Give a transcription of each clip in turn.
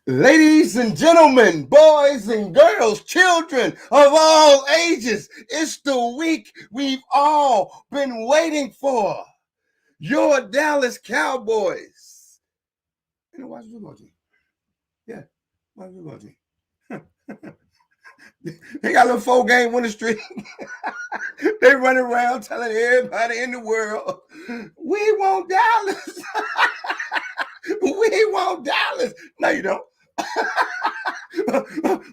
Ladies and gentlemen, boys and girls, children of all ages, it's the week we've all been waiting for. Your Dallas Cowboys. You know, watch the football team. Yeah, watch the football team. They got a little 4-game winning streak. They run around telling everybody in the world, we want Dallas. We want Dallas. No, you don't.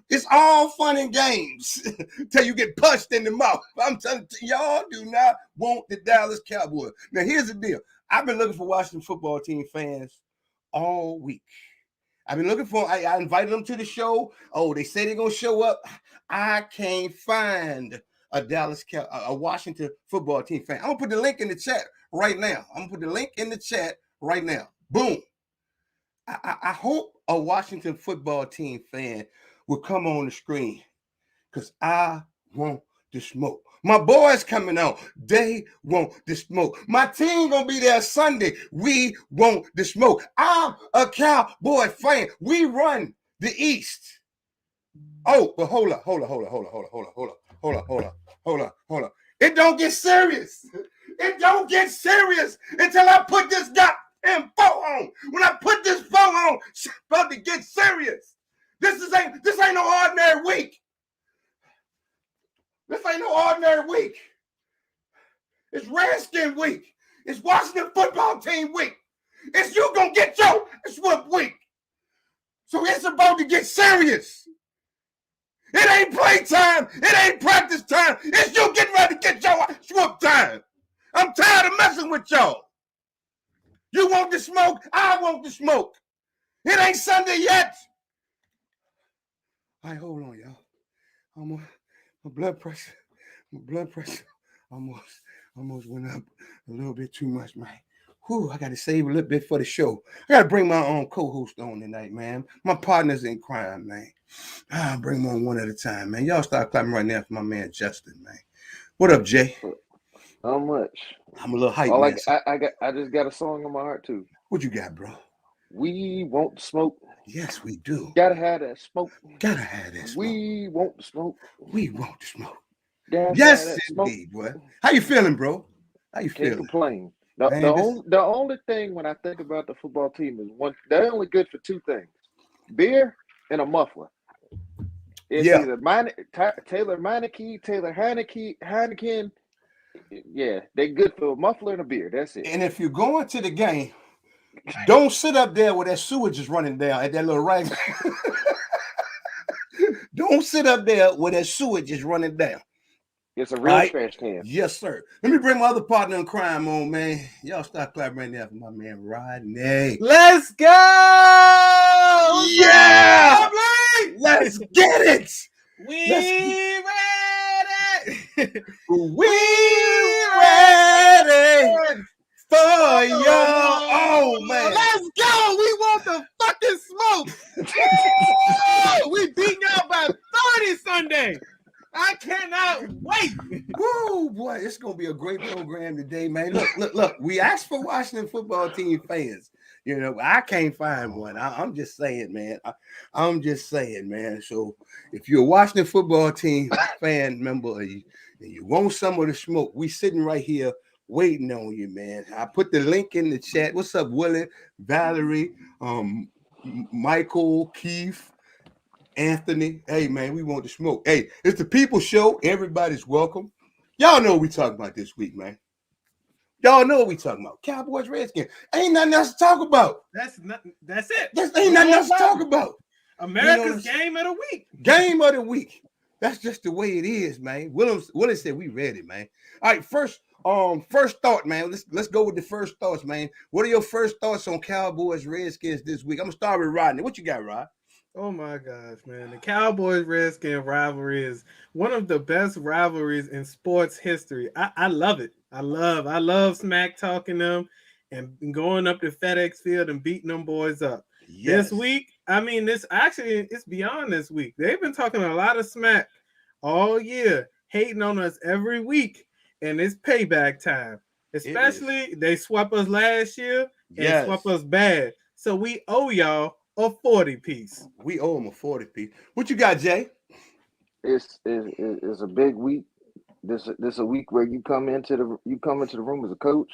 It's all fun and games till you get punched in the mouth. I'm telling you, y'all do not want the Dallas Cowboys. Now, here's the deal. I've been looking for Washington football team fans all week. I've been looking for, I invited them to the show. Oh, they say they're going to show up. I can't find a Washington football team fan. I'm going to put the link in the chat right now. Boom. I hope a Washington football team fan will come on the screen because I want the smoke. My boys coming on. They want the smoke. My team going to be there Sunday. We want the smoke. I'm a Cowboy fan. We run the East. Oh, but hold up. It don't get serious. It don't get serious until I put this goddamn phone on. When I put this phone on, it's about to get serious. This ain't no ordinary week. This ain't no ordinary week. It's Redskins week. It's Washington football team week. It's you gonna get your swoop week. So it's about to get serious. It ain't playtime. It ain't practice time. It's you getting ready to get your swoop time. I'm tired of messing with y'all. You want the smoke? I want the smoke. It ain't Sunday yet. All right, hold on, y'all. My blood pressure almost went up a little bit too much, man. Whew, I got to save a little bit for the show. I got to bring my own co-host on tonight, man. My partners in crime, man. I'll bring them on one at a time, man. Y'all start clapping right now for my man Justin, man. What up, Jay? How much? I'm a little hyped, man. I just got a song in my heart too. What you got, bro? We want smoke. Yes, we do. Gotta have that smoke. We want the smoke. We want the smoke. Gotta yes, indeed, boy. How you feeling, bro? How you Can't feeling? complain. The only thing when I think about the football team is they're only good for two things: beer and a muffler. It's either Taylor Heineken. Yeah, they're good for a muffler and a beer. That's it. And if you're going to the game, don't sit up there where that sewage is running down at that little right. Don't sit up there where that sewage is running down. It's a real trash can. Yes, sir. Let me bring my other partner in crime on, man. Y'all start clapping right now for my man Rodney. Let's go! Yeah! Let's get it! We ready! We ready for your own, man. Let's go! We want the fucking smoke! We beat y'all by 30 Sunday! I cannot wait. Woo, boy, it's gonna be a great program today, man. Look. We asked for Washington football team fans. You know, I can't find one. I'm just saying, man. I'm just saying, man. So if you're a Washington football team fan member and you want some of the smoke, we sitting right here waiting on you, man. I put the link in the chat. What's up, Willie, Valerie, Michael, Keith, Anthony? Hey, man, we want the smoke. Hey, it's the People Show. Everybody's welcome. Y'all know what we talking about this week, man. Y'all know what we talking about. Cowboys, Redskins. Ain't nothing else to talk about. That's it. Ain't nothing else to talk about. America's game of the week. Game of the week. That's just the way it is, man. Willie said we ready, man. All right, first thought, man. Let's go with the first thoughts, man. What are your first thoughts on Cowboys, Redskins this week? I'm gonna start with Rodney. What you got, Rod? Oh my gosh, man. The Cowboys-Redskins rivalry is one of the best rivalries in sports history. I love it. I love smack talking them and going up to FedEx Field and beating them boys up. Yes. This week, it's beyond this week. They've been talking a lot of smack all year, hating on us every week, and it's payback time. Especially, they swept us last year and swept us bad. So we owe y'all or 40 piece? We owe him a 40 piece. What you got, Jay? It's a big week. This a week where you come into the room as a coach.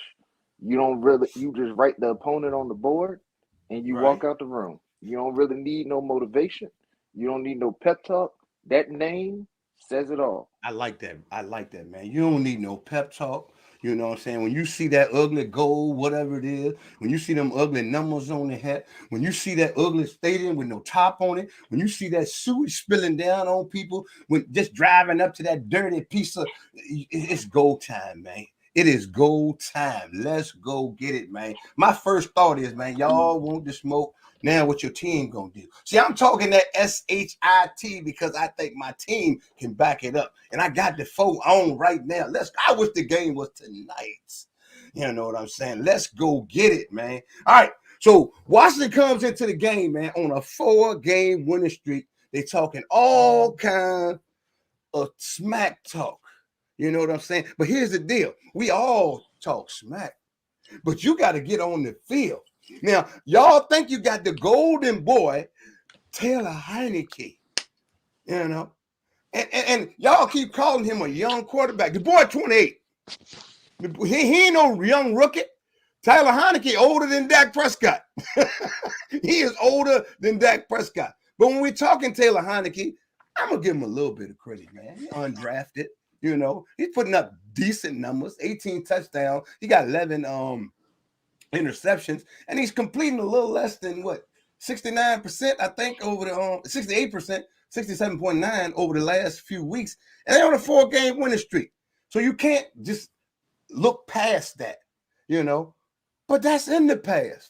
You just write the opponent on the board and you Right. walk out the room. You don't really need no motivation. You don't need no pep talk. That name says it all. I like that, man. You don't need no pep talk. You know what I'm saying? When you see that ugly goal, whatever it is, when you see them ugly numbers on the hat, when you see that ugly stadium with no top on it, when you see that sewage spilling down on people, when just driving up to that dirty piece of, it's go time, man. It is go time. Let's go get it, man. My first thought is, man, y'all want to smoke. Now what your team gonna do? See, I'm talking that SHIT because I think my team can back it up. And I got the 4 on right now. I wish the game was tonight. You know what I'm saying? Let's go get it, man. All right. So Washington comes into the game, man, on a 4-game winning streak. They talking all kind of smack talk. You know what I'm saying? But here's the deal. We all talk smack, but you got to get on the field. Now, y'all think you got the golden boy, Taylor Heineke, you know, and y'all keep calling him a young quarterback. The boy 28. He ain't no young rookie. Taylor Heineke older than Dak Prescott. He is older than Dak Prescott. But when we're talking Taylor Heineke, I'm going to give him a little bit of credit, man. He undrafted, you know. He's putting up decent numbers, 18 touchdowns. He got 11 interceptions, and he's completing a little less than 69%, I think, over the 68%, 67.9 over the last few weeks, and they're on a 4-game winning streak. So you can't just look past that, you know. But that's in the past.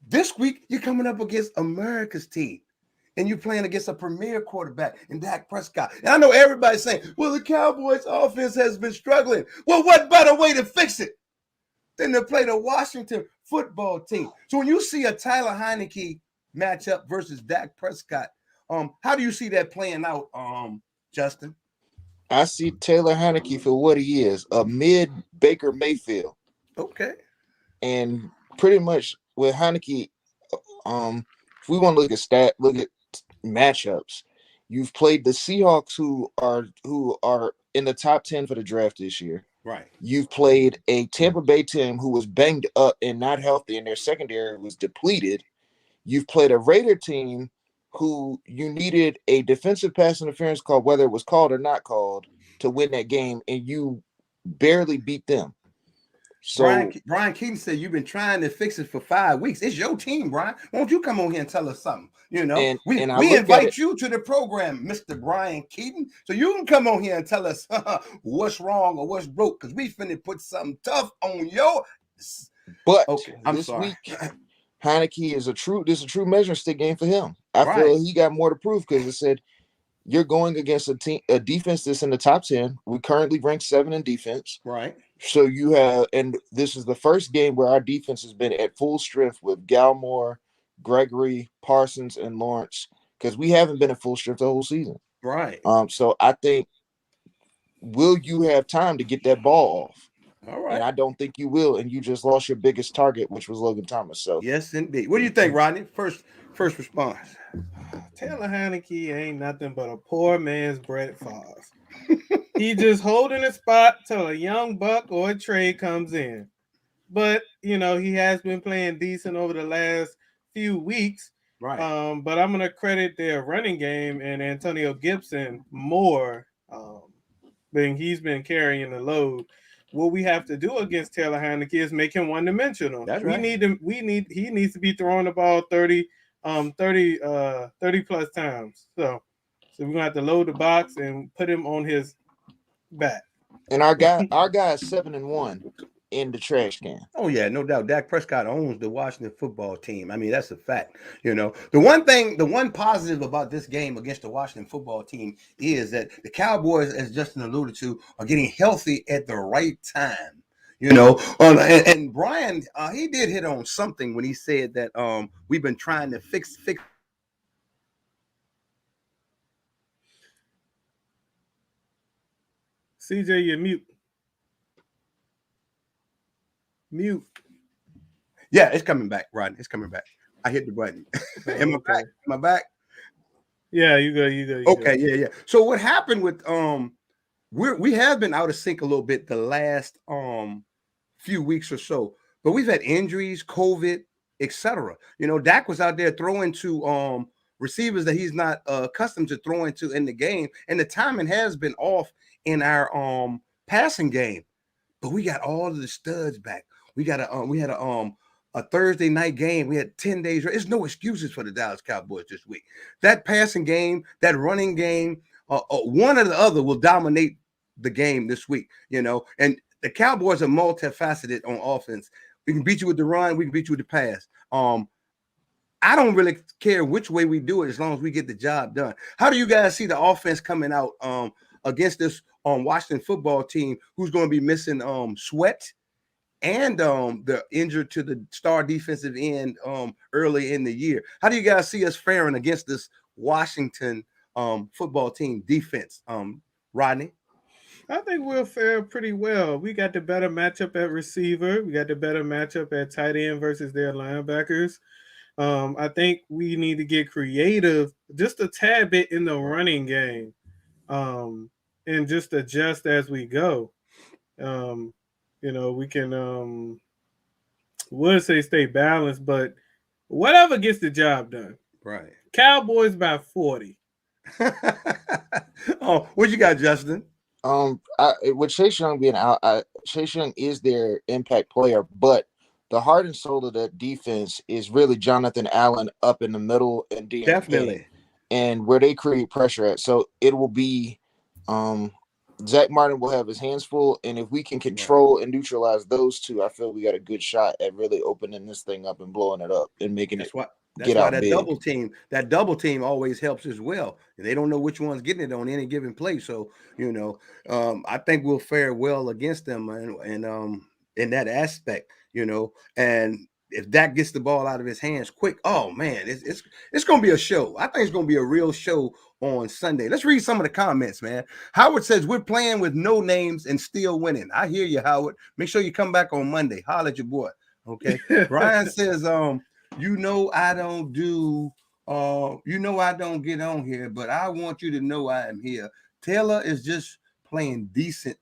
This week you're coming up against America's team, and you're playing against a premier quarterback in Dak Prescott. And I know everybody's saying, "Well, the Cowboys' offense has been struggling." Well, what better way to fix it than to play the Washington football team? So when you see a Taylor Heineke matchup versus Dak Prescott, how do you see that playing out, Justin? I see Taylor Heineke for what he is, a mid Baker Mayfield. Okay. And pretty much with Heineke, if we want to look at matchups, you've played the Seahawks who are in the top 10 for the draft this year. Right. You've played a Tampa Bay team who was banged up and not healthy, and their secondary was depleted. You've played a Raider team who you needed a defensive pass interference call, whether it was called or not called, to win that game, and you barely beat them. So Brian Keaton said you've been trying to fix it for 5 weeks. It's your team, Brian. Won't you come on here and tell us something? You know, we invite you to the program, Mr. Brian Keaton, so you can come on here and tell us what's wrong or what's broke, because we finna put something tough on your. But okay, this week, Heineke is a true measuring stick game for him. I feel he got more to prove because it said you're going against a defense that's in the top 10. We currently rank 7 in defense. Right. So you have, and this is the first game where our defense has been at full strength with Galmore, Gregory, Parsons, and Lawrence, because we haven't been at full strength the whole season. Right. So I think, will you have time to get that ball off? All right. And I don't think you will, and you just lost your biggest target, which was Logan Thomas. So yes, indeed. What do you think, Rodney? First response. Taylor Heineke ain't nothing but a poor man's Brett Favre. He just holding a spot till a young buck or a trade comes in. But, you know, he has been playing decent over the last few weeks. Right. But I'm going to credit their running game and Antonio Gibson more than he's been carrying the load. What we have to do against Taylor Heineke is make him one-dimensional. That's right. He needs to be throwing the ball 30 plus times. So we're going to have to load the box and put him on his back. And our guy is 7-1 in the trash can. Oh yeah, no doubt. Dak Prescott owns the Washington football team. I mean, that's a fact. You know, the one positive about this game against the Washington football team is that the Cowboys, as Justin alluded to, are getting healthy at the right time. You know, and Brian, he did hit on something when he said that we've been trying to fix. CJ, you're mute. Mute. Yeah, it's coming back, Rodney. It's coming back. I hit the button. Oh, Am I okay. back? Am I back? Yeah, you go. Okay, yeah. So what happened with we have been out of sync a little bit the last few weeks or so, but we've had injuries, COVID, etc. You know, Dak was out there throwing to receivers that he's not accustomed to throwing to in the game, and the timing has been off in our passing game. But we got all of the studs back. We had a Thursday night game. We had 10 days. There's no excuses for the Dallas Cowboys this week. That passing game, that running game, one or the other will dominate the game this week, you know. And the Cowboys are multifaceted on offense. We can beat you with the run. We can beat you with the pass. I don't really care which way we do it as long as we get the job done. How do you guys see the offense coming out against this Washington football team who's going to be missing Sweat and the injured to the star defensive end early in the year? How do you guys see us faring against this Washington football team defense, Rodney? I think we'll fare pretty well. We got the better matchup at receiver. We got the better matchup at tight end versus their linebackers. I think we need to get creative just a tad bit in the running game, and just adjust as we go. You know, we can would say stay balanced, but whatever gets the job done. Right. Cowboys by 40. Oh, what you got, Justin? With Chase Young being out, Chase Young is their impact player, but the heart and soul of that defense is really Jonathan Allen up in the middle and Deontay, Definitely, and where they create pressure at. So it will be Zach Martin will have his hands full, and if we can control and neutralize those two, I feel we got a good shot at really opening this thing up and blowing it up and making that's it. why that big. double team always helps as well. They don't know which one's getting it on any given play. So, you know, I think we'll fare well against them and in that aspect, you know. And if Dak gets the ball out of his hands quick, oh man, it's gonna be a show. I think it's gonna be a real show on Sunday. Let's read some of the comments, man. Howard says we're playing with no names and still winning. I hear you, Howard. Make sure you come back on Monday. Holler at your boy. Okay. Brian says, you know I don't get on here, but I want you to know I am here. Taylor is just playing decent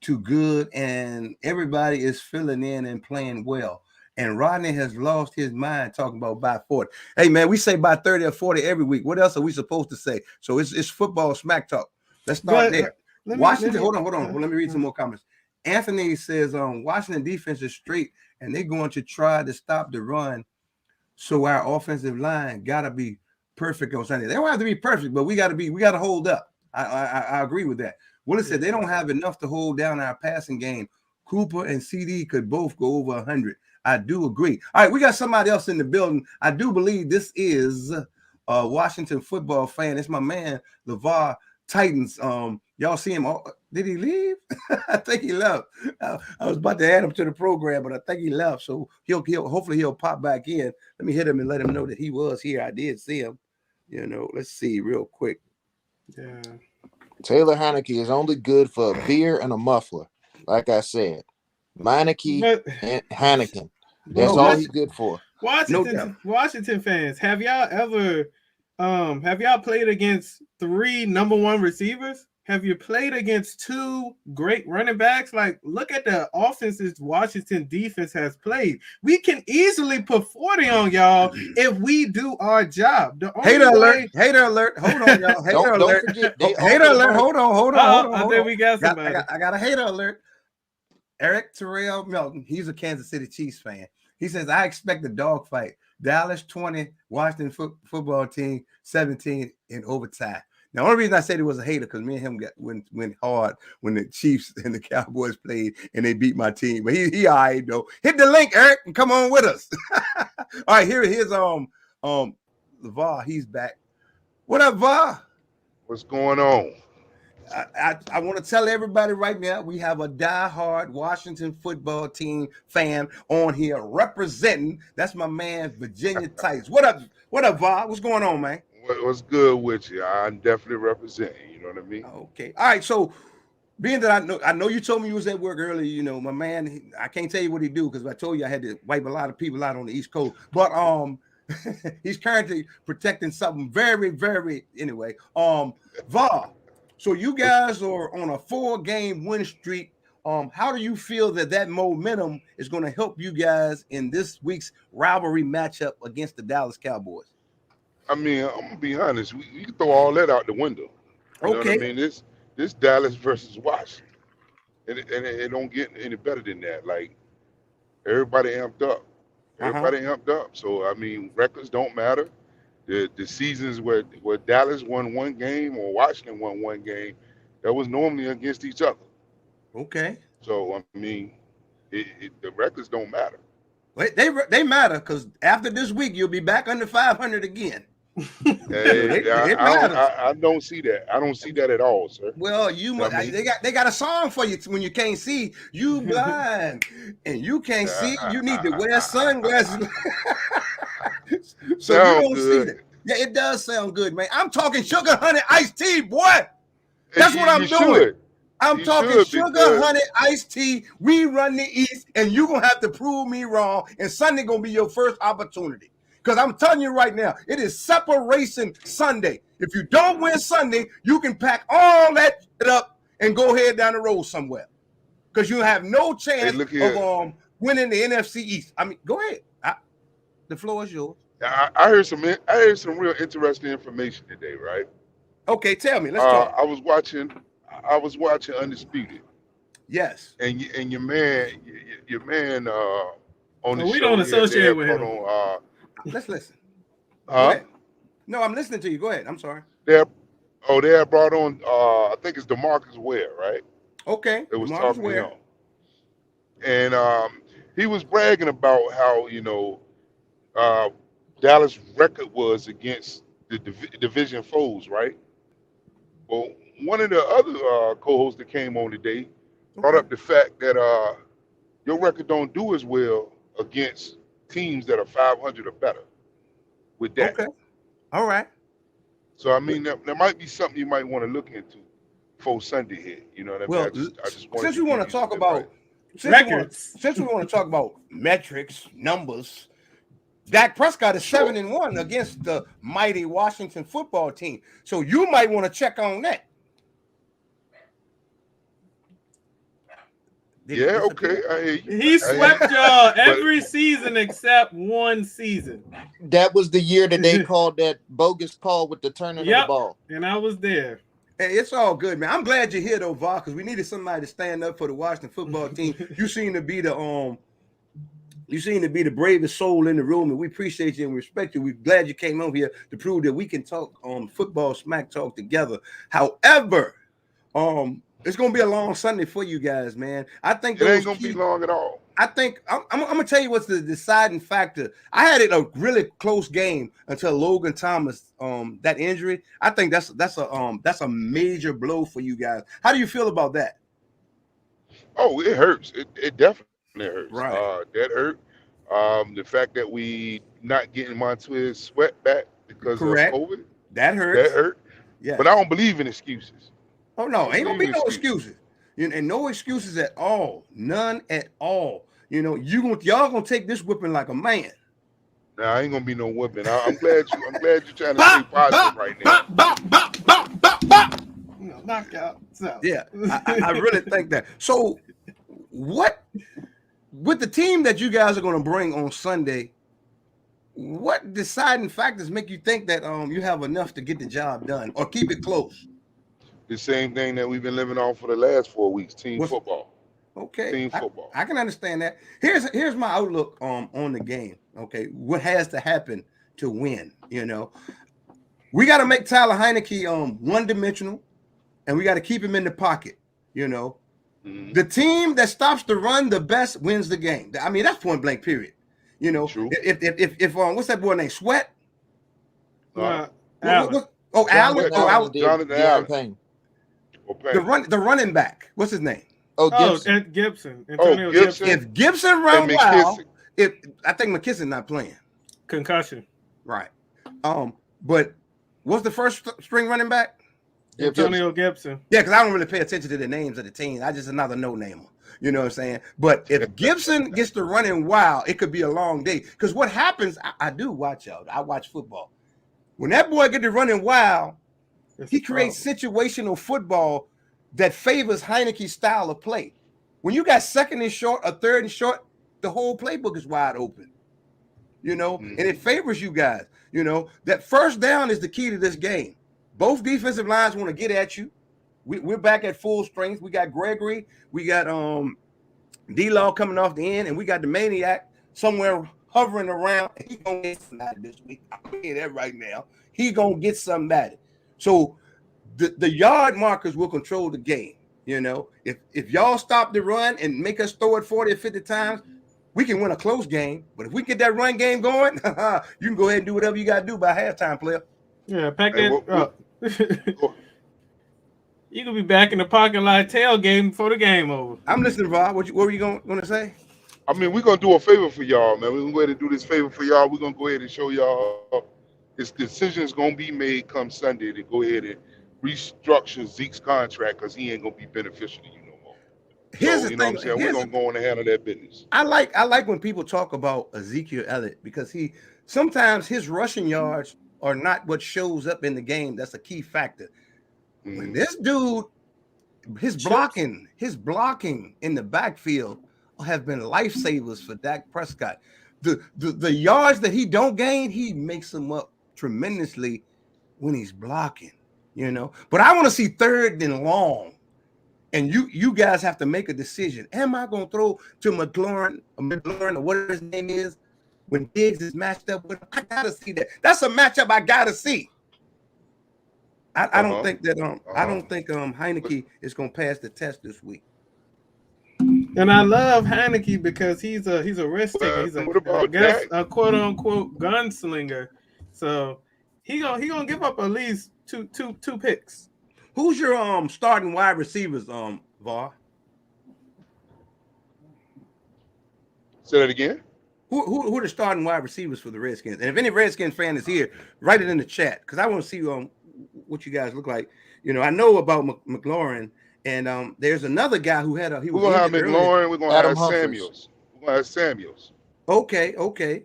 to good, and everybody is filling in and playing well. And Rodney has lost his mind talking about by 40. Hey, man, we say by 30 or 40 every week. What else are we supposed to say? So it's football smack talk. Let's start there. Washington, hold on. Let me read some more comments. Anthony says, Washington defense is straight, and they're going to try to stop the run. So our offensive line gotta be perfect on Sunday. They don't have to be perfect, but we gotta hold up. I agree with that. Willis said they don't have enough to hold down our passing game. Cooper and CD could both go over 100. I do agree. All right, we got somebody else in the building. I do believe this is a Washington football fan. It's my man LeVar Titans. Y'all see him? Did he leave? I think he left. I was about to add him to the program, but I think he left. So he'll hopefully he'll pop back in. Let me hit him and let him know that he was here. I did see him. You know, let's see real quick. Yeah. Taylor Heineke is only good for a beer and a muffler. Like I said, Meineke and Heineken. That's all he's good for. Washington fans, have y'all ever played against 3 number 1 receivers? Have you played against 2 great running backs? Like, look at the offenses Washington defense has played. We can easily put 40 on y'all if we do our job. Hater alert. Hold on, y'all. Hater alert. Hater alert. Hold on. I think we got somebody. I got a hater alert. Eric Terrell Melton. He's a Kansas City Chiefs fan. He says, I expect a dogfight. Dallas 20, Washington football team 17 in overtime. Now, the only reason I said it was a hater because me and him went hard when the Chiefs and the Cowboys played and they beat my team. But he all right, though. Hit the link, Eric, and come on with us. All right, here's LeVar. He's back. What up, VAR? What's going on? I want to tell everybody right now, we have a diehard Washington football team fan on here representing. That's my man, Virginia Titans. What up, VAR? What's going on, man? What's good with you? I'm definitely representing. You know what I mean? Okay. All right. So, being that I know you told me you was at work earlier. You know, my man. I can't tell you what he do because I told you I had to wipe a lot of people out on the East Coast. But He's currently protecting something very, very anyway. Va. So you guys are on a 4-game win streak. How do you feel that momentum is going to help you guys in this week's rivalry matchup against the Dallas Cowboys? I mean, I'm gonna be honest. We can throw all that out the window. You know what I mean? This Dallas versus Washington, and it don't get any better than that. Like everybody amped up. Everybody amped up. So I mean, records don't matter. The seasons where Dallas won one game or Washington won one game, that was normally against each other. Okay. So I mean, the records don't matter. They matter because after this week you'll be back under 500 again. Hey, I don't see that. I don't see that at all, sir. Well, they got a song for you when you can't see. You blind and you can't see. You need to wear sunglasses. So you don't see that. Yeah, it does sound good, man. I'm talking sugar honey iced tea, boy. That's what I'm doing. I'm talking sugar honey iced tea. We run the East, and you're gonna have to prove me wrong. And Sunday gonna be your first opportunity. Because I'm telling you right now, it is separation Sunday. If you don't win Sunday, you can pack all that up and go head down the road somewhere. Because you have no chance of winning the NFC East. I mean, go ahead. The floor is yours. I heard some real interesting information today, right? Okay, tell me. Let's talk. I was watching Undisputed. Yes. And your man on the show. We don't associate with him. Let's listen. Huh? No, I'm listening to you. Go ahead. I'm sorry. They had brought on I think it's DeMarcus Ware, right? Okay. It was talking to him. And he was bragging about how, Dallas' record was against the division foes, right? Well, one of the other co-hosts that came on today brought up the fact that your record don't do as well against teams that are 500 or better with that. Okay. All right. So, I mean, there might be something you might want to look into before Sunday hit. You know what I mean? Well, I just since we want to talk about records, since we want to talk about metrics, numbers, Dak Prescott is 7-1 against the mighty Washington football team. So you might want to check on that. Yeah, okay. He swept y'all every season except one season. That was the year that they called that bogus call with the turning of the ball. And I was there. Hey, it's all good, man. I'm glad you're here though, Va, because we needed somebody to stand up for the Washington football team. You seem to be the bravest soul in the room, and we appreciate you and respect you. We're glad you came over here to prove that we can talk football smack talk together. However, it's gonna be a long Sunday for you guys, man. I think it ain't gonna be long at all. I think I'm gonna tell you what's the deciding factor. I had it a really close game until Logan Thomas that injury. I think that's a major blow for you guys. How do you feel about that? Oh, it hurts. It definitely hurts. Right. That hurt. The fact that we not getting Montez Sweat back because of COVID. That hurts. That hurt. Yeah. But I don't believe in excuses. Oh no, ain't gonna be no excuses. And no excuses at all. None at all. Y'all gonna take this whipping like a man. Nah, I ain't gonna be no whipping. I'm glad you're trying to stay positive right now. Knockout. So. Yeah, I really think that. So what with the team that you guys are gonna bring on Sunday, what deciding factors make you think that you have enough to get the job done or keep it close? The same thing that we've been living on for the last 4 weeks, football. Okay. Team football. I can understand that. Here's my outlook on the game. Okay. What has to happen to win? We got to make Tyler Heineke one-dimensional, and we got to keep him in the pocket. Mm-hmm. The team that stops the run the best wins the game. I mean, that's point blank, period. True. If what's that boy named Sweat? Alan. Allen. Jonathan Allen. The running back. What's his name? Gibson. Antonio Gibson. If Gibson run wild, I think McKissick not playing. Concussion. Right. But what's the first string running back? Antonio Gibson. Yeah, because I don't really pay attention to the names of the team. I just another no-namer. You know what I'm saying? But if Gibson gets to running wild, it could be a long day. Because what happens, I do watch out. I watch football. When that boy get to running wild, he creates situational football that favors Heineke's style of play. When you got second and short or third and short, the whole playbook is wide open. And it favors you guys. That first down is the key to this game. Both defensive lines want to get at you. We're back at full strength. We got Gregory. We got D-Law coming off the end, and we got the Maniac somewhere hovering around. He's going to get somebody this week. I'm saying that right now. He's going to get somebody. So the yard markers will control the game. If y'all stop the run and make us throw it 40 or 50 times, we can win a close game. But if we get that run game going, you can go ahead and do whatever you got to do by halftime, player. Yeah, pack that up. You could be back in the parking lot tailgating before the game over. I'm listening, Bob. What were you going to say? I mean, we're going to do a favor for y'all, man. We're going to go ahead and do this favor for y'all. We're going to go ahead and show y'all this decision is going to be made come Sunday to go ahead and restructure Zeke's contract because he ain't going to be beneficial to you no more. Here's the you know thing. what I'm saying? We're going to go on and handle that business. I like when people talk about Ezekiel Elliott because sometimes his rushing yards are not what shows up in the game. That's a key factor. When this dude, his blocking in the backfield have been lifesavers for Dak Prescott. The yards that he don't gain, he makes them up tremendously when he's blocking, But I want to see third and long. And you guys have to make a decision. Am I going to throw to McLaurin or whatever his name is when Diggs is matched up with him? I got to see that. That's a matchup I got to see. I don't think that Heineke is going to pass the test this week. And I love Heineke because he's a risk taker. He's a quote unquote gunslinger. So he gonna give up at least two picks. Who's your starting wide receivers, Var? Say that again. Who are the starting wide receivers for the Redskins? And if any Redskins fan is here, write it in the chat because I want to see what you guys look like. I know about McLaurin, and there's another guy who had we're gonna have McLaurin. We're gonna have Samuels. We're gonna have Samuels. Okay.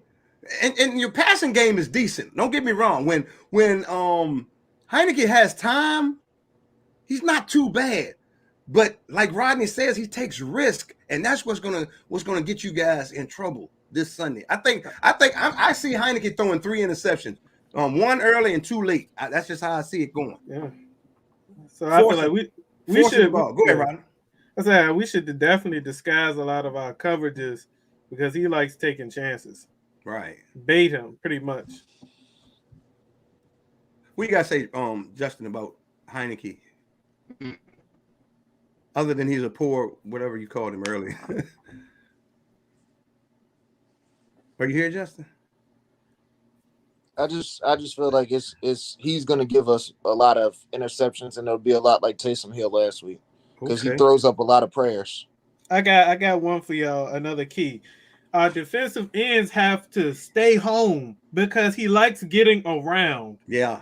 And your passing game is decent. Don't get me wrong. When Heineke has time, he's not too bad. But like Rodney says, he takes risk, and that's what's gonna get you guys in trouble this Sunday. I see Heineke throwing 3 interceptions, 1 early and 2 late. That's just how I see it going. Yeah. So I feel like we should go ahead, Rodney. I said we should definitely disguise a lot of our coverages because he likes taking chances. Right. Bait him pretty much. What you gotta say, Justin, about Heineke? Other than he's a poor, whatever you called him earlier. Are you here, Justin? I just feel like he's gonna give us a lot of interceptions, and it'll be a lot like Taysom Hill last week because he throws up a lot of prayers. I got one for y'all. Another key: our defensive ends have to stay home because he likes getting around. Yeah.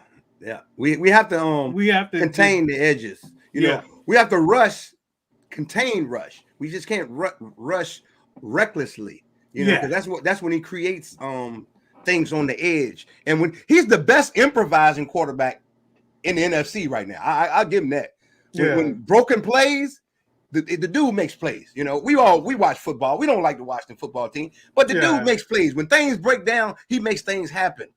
We have to contain the edges. You know, we have to contain rush. We just can't rush recklessly. Because that's when he creates things on the edge. And when he's the best improvising quarterback in the NFC right now, I'll give him that. When broken plays, the dude makes plays. We watch football. We don't like to watch the football team, but the dude makes plays. When things break down, he makes things happen.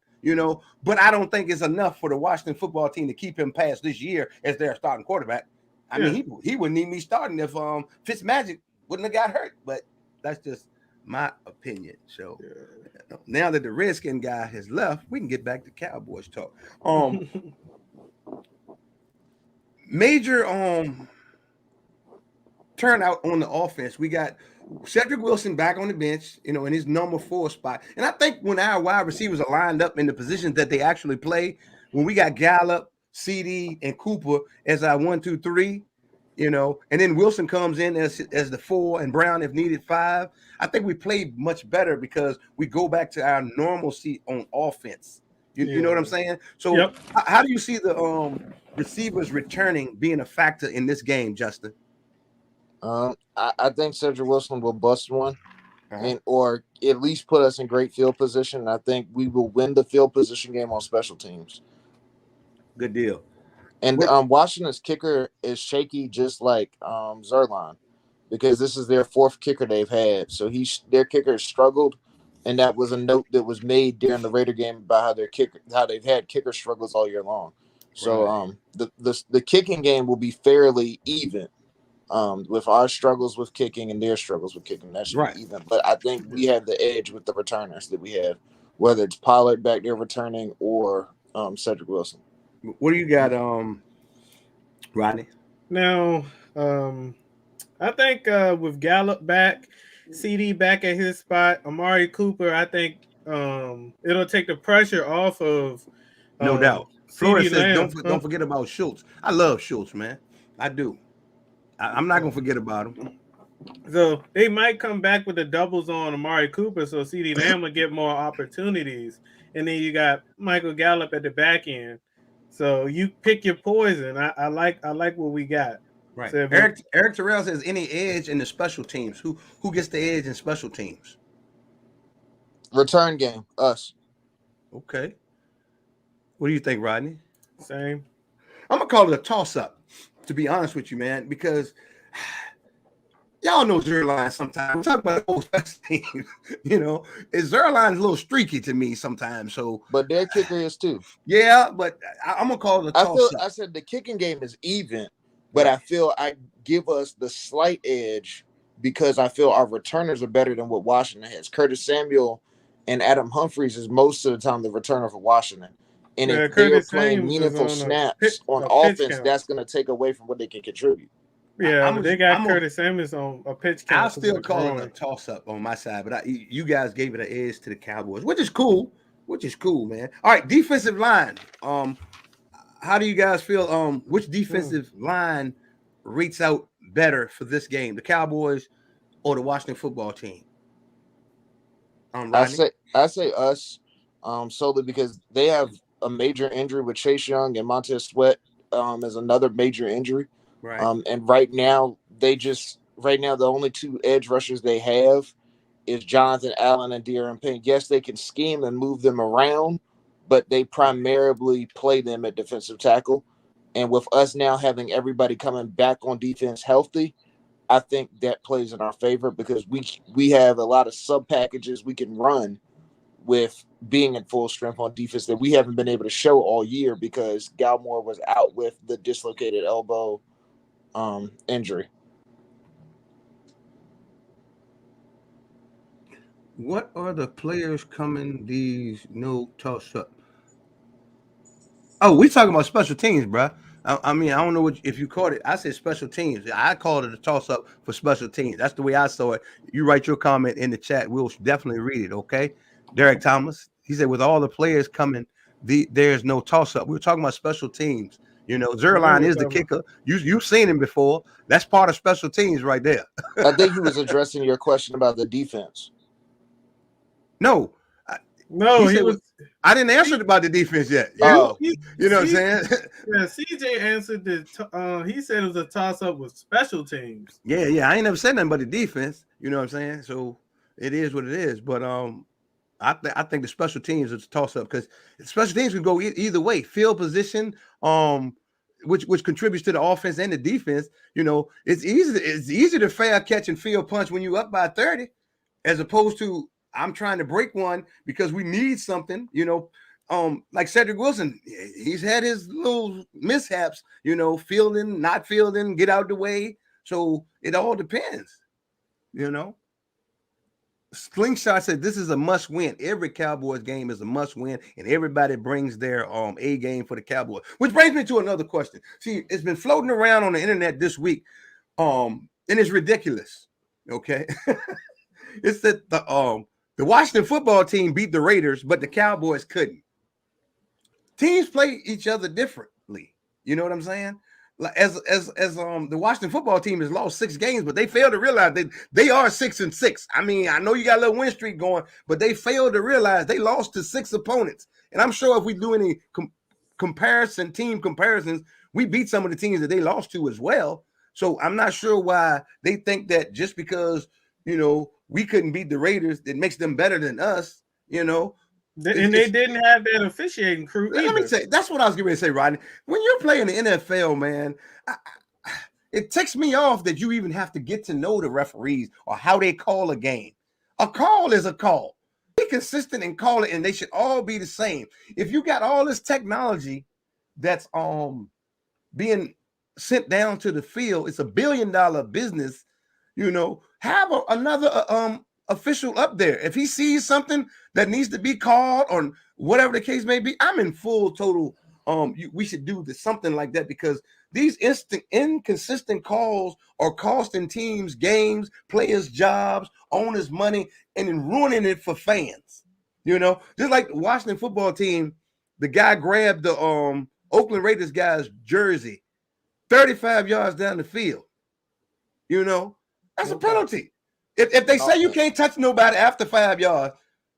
But I don't think it's enough for the Washington football team to keep him past this year as their starting quarterback. I mean, he wouldn't need me starting if Fitzmagic wouldn't have got hurt. But that's just my opinion. So now that the Redskin guy has left, we can get back to Cowboys talk. Major turnout on the offense. We got Cedric Wilson back on the bench, in his number 4 spot. And I think when our wide receivers are lined up in the positions that they actually play, when we got Gallup, CD, and Cooper as our 1, 2, 3, and then Wilson comes in as the 4 and Brown if needed 5. I think we played much better because we go back to our normalcy on offense. You know what I'm saying? So how do you see the receivers returning being a factor in this game, Justin? I think Cedric Wilson will bust one, or at least put us in great field position. I think we will win the field position game on special teams. Good deal. And Washington's kicker is shaky, just like Zerline, because this is their fourth kicker they've had. So their kicker has struggled, and that was a note that was made during the Raider game about how they've had kicker struggles all year long. So the kicking game will be fairly even, with our struggles with kicking and their struggles with kicking. That should be even. But I think we have the edge with the returners that we have, whether it's Pollard back there returning or Cedric Wilson. What do you got, Rodney? Now, I think with Gallup back, CD back at his spot, Amari Cooper, I think it'll take the pressure off of no doubt. Flores says, don't forget about Schultz. I love Schultz, man. I do. I'm not gonna forget about him. So they might come back with the doubles on Amari Cooper, so CD Lamb will get more opportunities, and then you got Michael Gallup at the back end. So you pick your poison. I like what we got. Right. So Eric Terrell says any edge in the special teams. Who gets the edge in special teams? Return game, us. Okay. What do you think, Rodney? Same. I'm gonna call it a toss-up, to be honest with you, man, because y'all know Zerline sometimes. We talk about the whole special teams, Zerline's a little streaky to me sometimes. So, but their kicker is too. Yeah, but I'm gonna call it a toss-up. I said the kicking game is even, but I feel I give us the slight edge because I feel our returners are better than what Washington has. Curtis Samuel and Adam Humphries is most of the time the returner for Washington. And if they are playing meaningful snaps on offense, that's going to take away from what they can contribute. Yeah, they got Curtis Samuels on a pitch count. I'll still call it a toss-up on my side, but you guys gave it an edge to the Cowboys, which is cool, man. All right, defensive line. How do you guys feel? Which defensive line rates out better for this game, the Cowboys or the Washington football team? I say us, solely because they have a major injury with Chase Young, and Montez Sweat is another major injury. Right. And right now the only two edge rushers they have is Jonathan Allen and De'Aaron Payne. Yes, they can scheme and move them around, but they primarily play them at defensive tackle. And with us now having everybody coming back on defense healthy, I think that plays in our favor because we have a lot of sub packages we can run with being at full strength on defense that we haven't been able to show all year because Galmore was out with the dislocated elbow injury. What are the players coming these no toss-up? Oh, we talking about special teams, bro. I mean, I don't know if you caught it. I said special teams. I called it a toss-up for special teams. That's the way I saw it. You write your comment in the chat. We'll definitely read it, okay? Derek Thomas, he said, with all the players coming, there's no toss-up. We were talking about special teams. Zerline is the kicker. You've seen him before. That's part of special teams right there. I think he was addressing your question about the defense. No, I didn't answer about the defense yet. Oh, you know what I'm saying? Yeah, CJ answered he said it was a toss-up with special teams. Yeah. I ain't never said nothing about the defense. You know what I'm saying? So it is what it is. But I think the special teams is a toss-up because special teams can go either way. Field position, which contributes to the offense and the defense. It's easy to fair catch and field punch when you up by 30, as opposed to I'm trying to break one because we need something. Like Cedric Wilson, he's had his little mishaps. Fielding, not fielding, get out the way. So it all depends. Slingshot said this is a must win. Every Cowboys game is a must win, and everybody brings their A game for the Cowboys. Which brings me to another question. See, it's been floating around on the internet this week, and it's ridiculous. Okay, it's that the Washington football team beat the Raiders, but the Cowboys couldn't. Teams play each other differently. You know what I'm saying? As the Washington football team has lost 6 games, but they failed to realize that they are 6-6. I mean, I know you got a little win streak going, but they failed to realize they lost to 6 opponents. And I'm sure if we do any team comparisons, we beat some of the teams that they lost to as well. So I'm not sure why they think that just because, we couldn't beat the Raiders, it makes them better than us, And they didn't have that officiating crew either. Let me say, that's what I was going to say, Rodney. When you're playing the NFL, man, it ticks me off that you even have to get to know the referees or how they call a game. A call is a call. Be consistent and call it, and they should all be the same. If you got all this technology that's being sent down to the field, it's $1 billion business. Have another official up there. If he sees something that needs to be called or whatever the case may be, I'm in full total. We should do something like that, because these inconsistent calls are costing teams games, players jobs, owners money, and then ruining it for fans. Just like the Washington football team, the guy grabbed the Oakland Raiders guy's jersey 35 yards down the field. That's a penalty. If they say you can't touch nobody after 5 yards,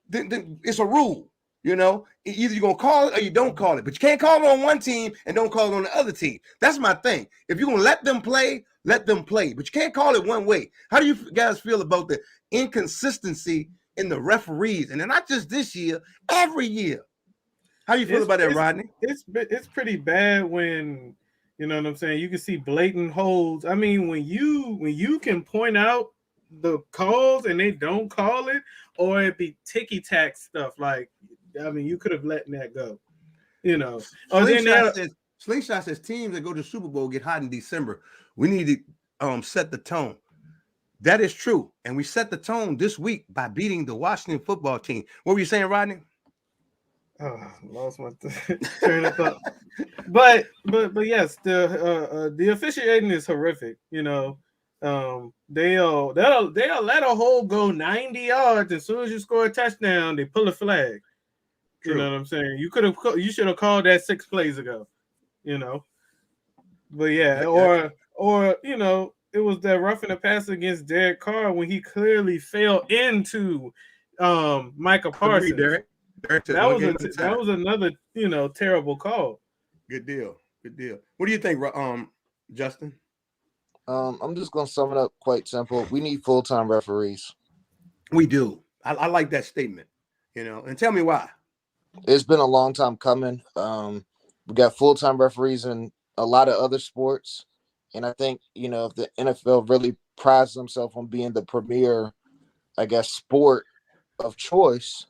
then it's a rule. Either you're going to call it or you don't call it. But you can't call it on one team and don't call it on the other team. That's my thing. If you're going to let them play, let them play. But you can't call it one way. How do you guys feel about the inconsistency in the referees? And not just this year, every year. How do you feel about that, Rodney? It's pretty bad when, you know what I'm saying, you can see blatant holds. I mean, when you can point out the calls and they don't call it, or it be ticky-tack stuff, like, I mean, you could have let that go, Slingshot says teams that go to the Super Bowl get hot in December. We need to set the tone. That is true. And we set the tone this week by beating the Washington football team. What were you saying, Rodney? Oh, lost my train of thought. But yes, the officiating is horrific. They'll let a hole go 90 yards. As soon as you score a touchdown, they pull a flag. True. You know what I'm saying? You should have called that 6 plays ago. But yeah, or it was that roughing the pass against Derek Carr when he clearly fell into Micah Parsons. That was another, terrible call. Good deal. What do you think, Justin? I'm just gonna sum it up quite simple. We need full-time referees. We do. I like that statement. And tell me why. It's been a long time coming. We got full-time referees in a lot of other sports, and I think if the NFL really prides themselves on being the premier, I guess, sport of choice,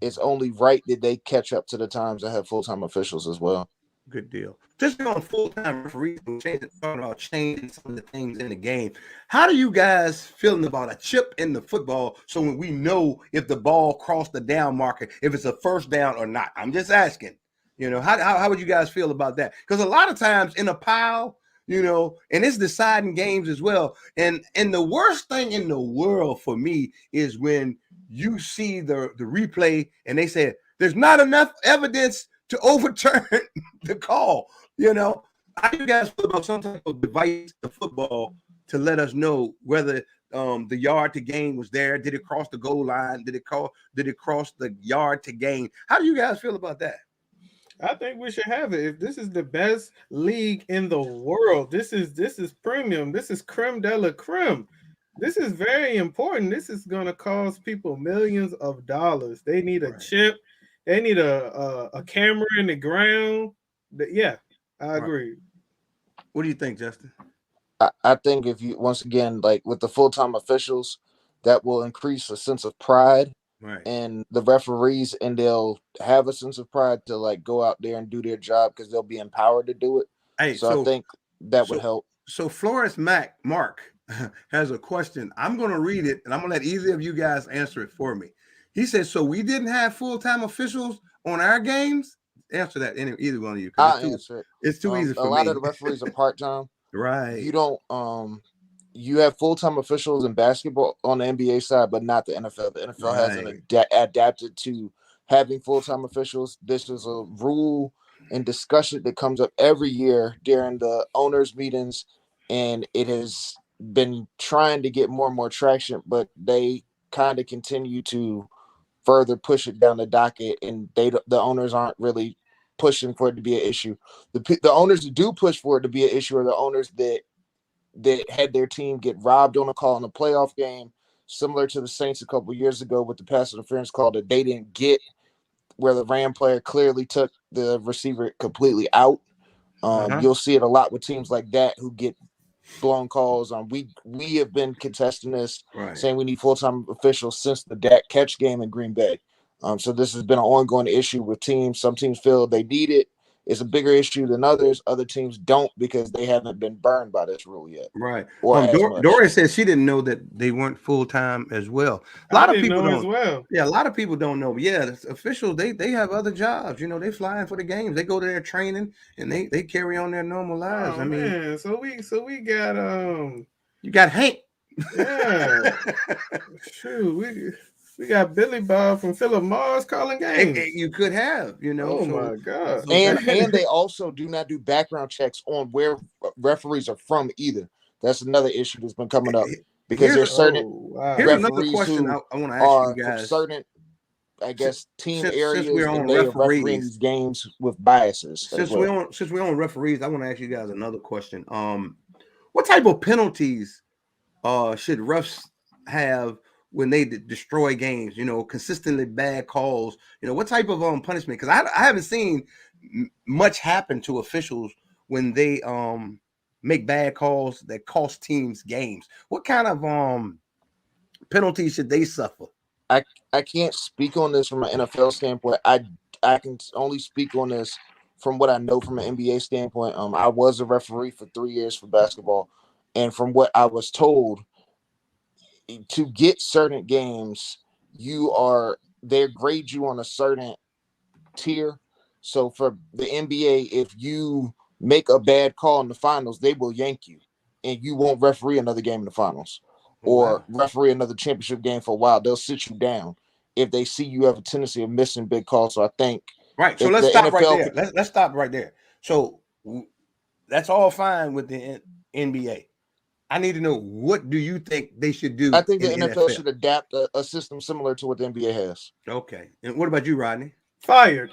it's only right that they catch up to the times that have full-time officials as well. Good deal. Just on full-time referees, talking about changing some of the things in the game. How do you guys feeling about a chip in the football so when we know if the ball crossed the down marker, if it's a first down or not? I'm just asking. How would you guys feel about that? Because a lot of times in a pile, and it's deciding games as well. And the worst thing in the world for me is when you see the replay and they say there's not enough evidence to overturn the call. How do you guys feel about some type of device to football to let us know whether the yard to gain was there? Did it cross the goal line? Did it cross the yard to gain? How do you guys feel about that? I think we should have it. If this is the best league in the world, this is premium. This is creme de la creme. This is very important. This is going to cost people millions of dollars. They need a chip. They need a camera in the ground. Yeah, I agree. What do you think, Justin? I think if you, once again, like with the full-time officials, that will increase a sense of pride in the referees, and they'll have a sense of pride to like go out there and do their job because they'll be empowered to do it. So I think that would help. So Flores Mark has a question. I'm going to read it, and I'm going to let either of you guys answer it for me. He says, so we didn't have full-time officials on our games? Answer that, either one of you. I'll answer it. It's too easy for me. A lot of the referees are part-time. Right. You don't you have full-time officials in basketball on the NBA side, but not the NFL. The NFL hasn't adapted to having full-time officials. This is a rule and discussion that comes up every year during the owners' meetings, and it has been trying to get more and more traction, but they kind of continue to further push it down the docket, and the owners aren't really pushing for it to be an issue. The owners that do push for it to be an issue are the owners that that had their team get robbed on a call in a playoff game, similar to the Saints a couple years ago with the pass interference call that they didn't get, where the Ram player clearly took the receiver completely out. You'll see it a lot with teams like that who get blown calls. We have been contesting this, saying we need full-time officials since the Dak catch game in Green Bay. So this has been an ongoing issue with teams. Some teams feel they need it. It's a bigger issue than others. Other teams don't because they haven't been burned by this rule yet. Right. Or Doris said she didn't know that they weren't full-time as well. A lot of people know don't. As well. Yeah, a lot of people don't know. But yeah, the officials, they have other jobs. You know, they flying for the games. They go to their training and they carry on their normal lives. Oh, man. So we got you got Hank. Yeah. Shoot, we got Billy Bob from Philip Morris calling games. You could have, you know. Oh my God. And they also do not do background checks on where referees are from either. That's another issue that's been coming up because there's certain Here's another question I want to ask you guys. Certain, I guess, team areas we're on and they are refereeing these games with biases. Since we're on referees, I want to ask you guys another question. What type of penalties should refs have when they destroy games, you know, consistently bad calls, you know, what type of punishment? Because I haven't seen much happen to officials when they make bad calls that cost teams games. What kind of penalties should they suffer? I can't speak on this from an NFL standpoint. I can only speak on this from what I know from an NBA standpoint. I was a referee for 3 years for basketball, and from what I was told, to get certain games, they grade you on a certain tier. So for the NBA, if you make a bad call in the finals, they will yank you and you won't referee another game in the finals or referee another championship game for a while. They'll sit you down if they see you have a tendency of missing big calls. So I think so let's stop right there. Let's stop right there. So that's all fine with the NBA. I need to know, what do you think they should do? I think the NFL should adapt a system similar to what the NBA has. Okay. And what about you, Rodney? Fired.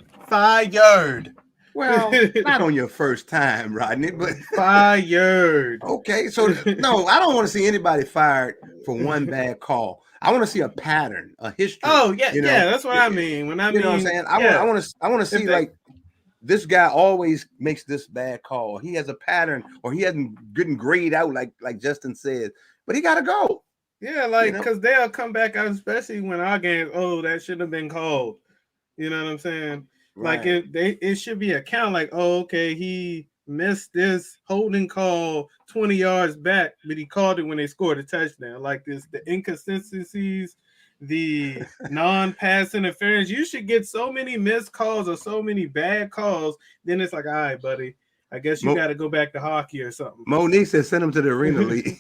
Well, not on your first time, Rodney, but fired. Okay. So no, I don't want to see anybody fired for one bad call. I want to see a pattern, a history. Oh, yeah, you know? Yeah, that's what I mean. When I mean, know what I'm saying? I want to see like this guy always makes this bad call. He has a pattern, or he hasn't getting grayed out like Justin said, but he got to go. Yeah, like because they'll come back out, especially when our games. Oh, that should have been called. You know what I'm saying? Right. Like it should be a count. Like, oh, okay, he missed this holding call 20 yards back, but he called it when they scored a touchdown. Like this, the inconsistencies. The non-pass interference, you should get so many missed calls or so many bad calls. Then it's like, all right, buddy, I guess you got to go back to hockey or something. Monique said, send them to the Arena League.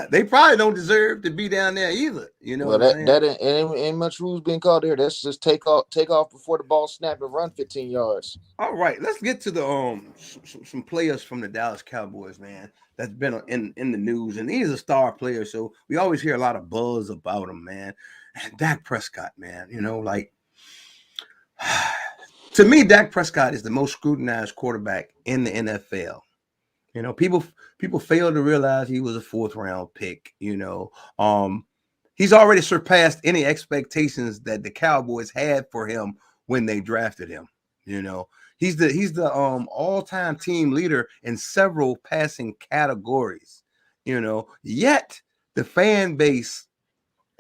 They probably don't deserve to be down there either. You know, well, that ain't much rules being called here. That's just take off before the ball snap and run 15 yards. All right, let's get to the some players from the Dallas Cowboys, man. That's been in the news, and these are star players, so we always hear a lot of buzz about them, man. And Dak Prescott, man, you know, like to me, Dak Prescott is the most scrutinized quarterback in the NFL. You know, people fail to realize he was a 4th round pick. You know, he's already surpassed any expectations that the Cowboys had for him when they drafted him. You know, he's the all-time team leader in several passing categories. You know, yet the fan base,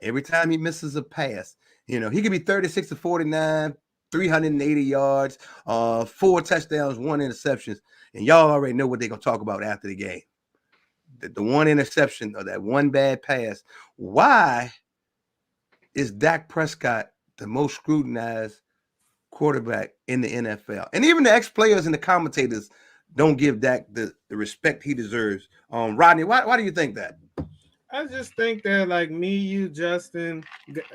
every time he misses a pass, you know, he could be 36 to 49, 380 yards, 4 touchdowns, 1 interceptions. And y'all already know what they're going to talk about after the game. The one interception or that one bad pass. Why is Dak Prescott the most scrutinized quarterback in the NFL? And even the ex-players and the commentators don't give Dak the respect he deserves. Rodney, why do you think that? I just think that, like me, you, Justin,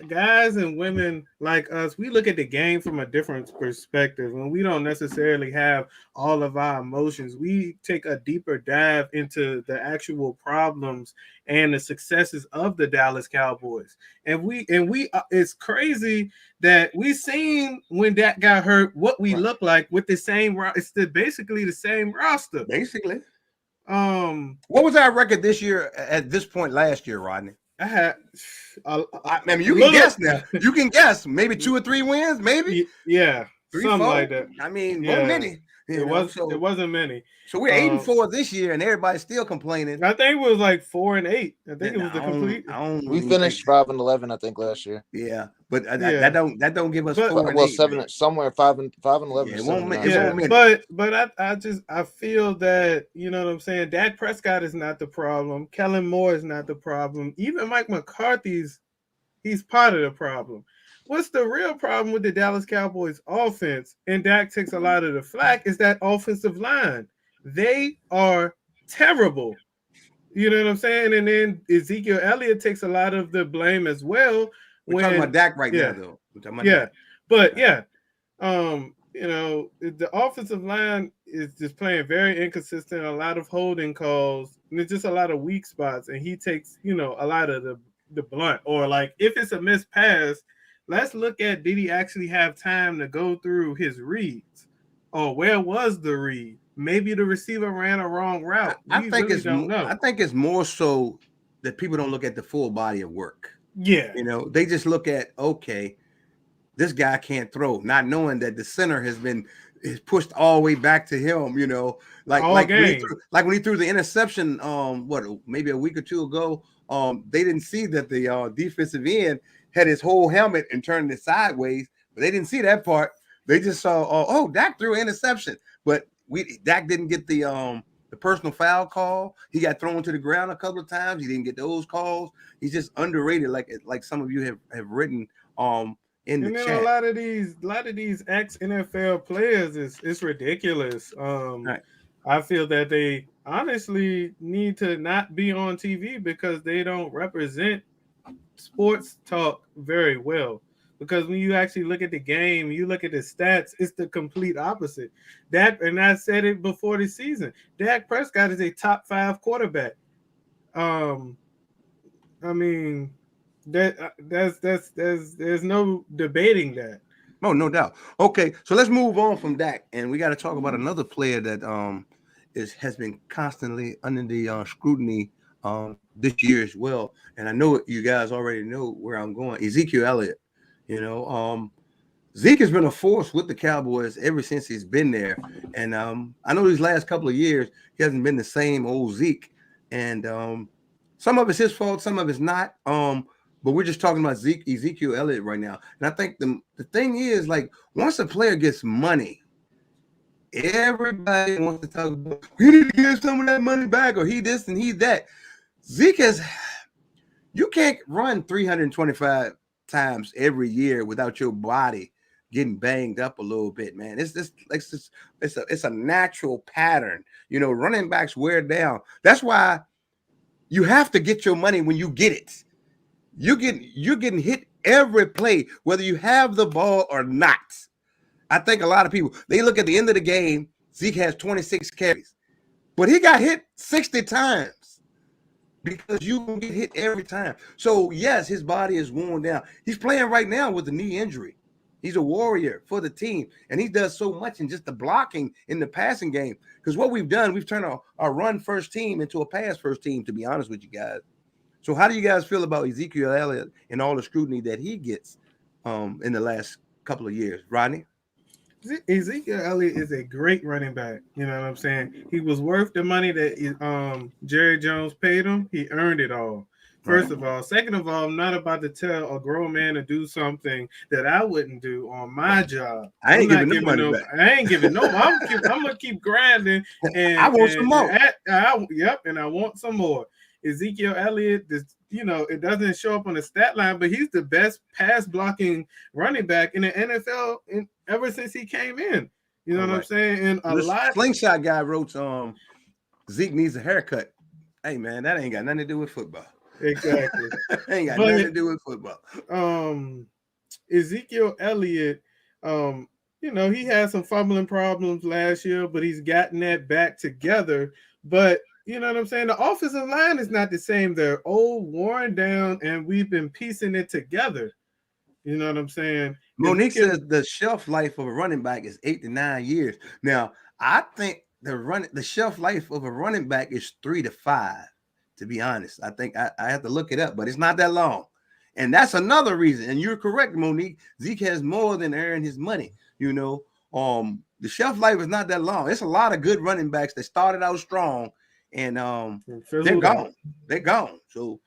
guys and women like us, we look at the game from a different perspective, and we don't necessarily have all of our emotions. We take a deeper dive into the actual problems and the successes of the Dallas Cowboys. And we it's crazy that we seen when Dak got hurt what we look like with the same. It's basically the same roster, basically. What was our record this year at this point last year, Rodney? I had. I mean, you can guess now. You can guess. Maybe 2 or 3 wins. Maybe. Yeah, 3, something 4. like that. I mean, Yeah. wasn't many. It wasn't many. So we're 8-4 this year, and everybody's still complaining. I think it was like 4-8. I think it was the complete. We finished 5-11, I think, last year. Yeah, but that don't give us 4-8. Well, 7 somewhere 5-11. Yeah, it won't but I feel that, you know what I'm saying. Dak Prescott is not the problem. Kellen Moore is not the problem. Even Mike McCarthy's, he's part of the problem. What's the real problem with the Dallas Cowboys offense? And Dak takes a lot of the flack. Is that offensive line? They are terrible. You know what I'm saying? And then Ezekiel Elliott takes a lot of the blame as well. We're talking about Dak now, though. Dak. You know, the offensive line is just playing very inconsistent, a lot of holding calls, and it's just a lot of weak spots. And he takes, you know, a lot of the blunt. Or like if it's a missed pass, let's look at, did he actually have time to go through his reads? Or where was the read? Maybe the receiver ran a wrong route. I think it's more so that people don't look at the full body of work. Yeah. You know, they just look at, okay, this guy can't throw, not knowing that the center is pushed all the way back to him, you know, like when he threw the interception, maybe a week or 2 ago, they didn't see that the defensive end had his whole helmet and turned it sideways, but they didn't see that part. They just saw, Dak threw an interception, but Dak didn't get the personal foul call. He got thrown to the ground a couple of times. He didn't get those calls. He's just underrated, like some of you have written in the chat. A lot of these ex-NFL players it's ridiculous. Right. I feel that they honestly need to not be on TV because they don't represent sports talk very well. Because when you actually look at the game, you look at the stats, it's the complete opposite. And I said it before the season, Dak Prescott is a top 5 quarterback. I mean, there's no debating that. Oh, no doubt. Okay, so let's move on from Dak, and we got to talk about another player that has been constantly under the scrutiny this year as well. And I know you guys already know where I'm going. Ezekiel Elliott. You know, Zeke has been a force with the Cowboys ever since he's been there. And I know these last couple of years, he hasn't been the same old Zeke. And some of it's his fault, some of it's not. But we're just talking about Ezekiel Elliott right now. And I think the thing is, like, once a player gets money, everybody wants to talk about, we need to give some of that money back, or he this and he that. Zeke you can't run 325 times every year without your body getting banged up a little bit, man. It's a natural pattern. You know, running backs wear down. That's why you have to get your money when you get it. You're getting hit every play, whether you have the ball or not. I think a lot of people, they look at the end of the game, Zeke has 26 carries, but he got hit 60 times. Because you can get hit every time. So, yes, his body is worn down. He's playing right now with a knee injury. He's a warrior for the team. And he does so much in just the blocking in the passing game. Because what we've done, we've turned our run-first team into a pass-first team, to be honest with you guys. So how do you guys feel about Ezekiel Elliott and all the scrutiny that he gets in the last couple of years? Rodney? Ezekiel Elliott is a great running back. You know what I'm saying? He was worth the money that Jerry Jones paid him. He earned it all. First of all. Second of all, I'm not about to tell a grown man to do something that I wouldn't do on my job. I ain't giving no money back. I ain't giving no. I'm gonna keep grinding. And I want some more. And I want some more. Ezekiel Elliott, you know, it doesn't show up on the stat line, but he's the best pass blocking running back in the NFL ever since he came in. You know what I'm saying? And a lot. Slingshot guy wrote, Zeke needs a haircut. Hey man, that ain't got nothing to do with football. Exactly. Ain't got nothing to do with football. Ezekiel Elliott, you know, he had some fumbling problems last year, but he's gotten that back together. But you know what I'm saying? The offensive line is not the same. They're old, worn down, and we've been piecing it together. You know what I'm saying? Monique says the shelf life of a running back is 8 to 9 years. Now, I think the shelf life of a running back is 3 to 5. To be honest, I think I have to look it up, but it's not that long. And that's another reason. And you're correct, Monique. Zeke has more than earned his money. The shelf life is not that long. It's a lot of good running backs that started out strong, and they're gone. They're gone. So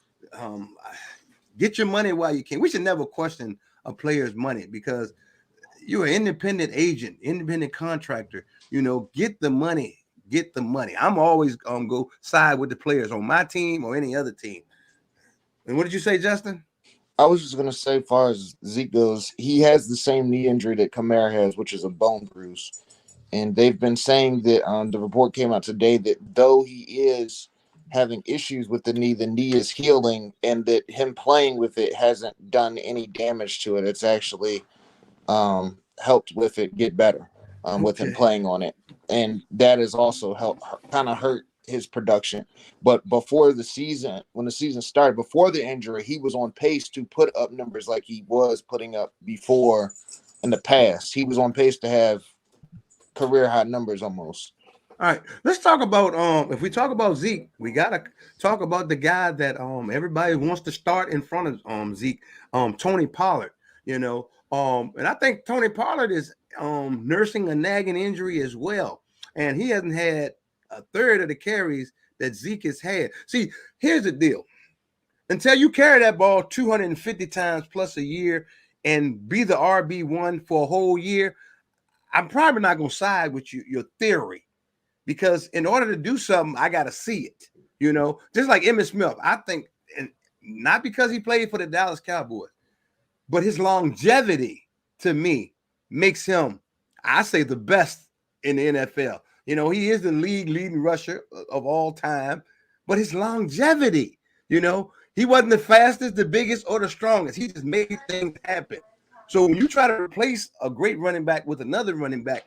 get your money while you can. We should never question a player's money because you're an independent agent, independent contractor. Get the money. Get the money. I'm always go side with the players on my team or any other team. And what did you say, Justin? I was just going to say, as far as Zeke goes, he has the same knee injury that Kamara has, which is a bone bruise. And they've been saying that the report came out today that though he is having issues with the knee is healing, and that him playing with it hasn't done any damage to it. It's actually helped with it get better with him playing on it. And that has also helped kind of hurt his production. But before the season, when the season started, before the injury, he was on pace to put up numbers like he was putting up before in the past. He was on pace to have career high numbers almost. All right, let's talk about if we talk about Zeke, we gotta talk about the guy that everybody wants to start in front of Zeke, Tony Pollard. And I think Tony Pollard is nursing a nagging injury as well, and he hasn't had a third of the carries that Zeke has had. See, here's the deal: until you carry that ball 250 times plus a year and be the RB1 for a whole year, I'm probably not gonna side with your theory. Because in order to do something, I got to see it, just like Emmitt Smith. I think, and not because he played for the Dallas Cowboys, but his longevity to me makes him, I say, the best in the NFL. He is the league leading rusher of all time, but his longevity, he wasn't the fastest, the biggest, or the strongest. He just made things happen. So when you try to replace a great running back with another running back,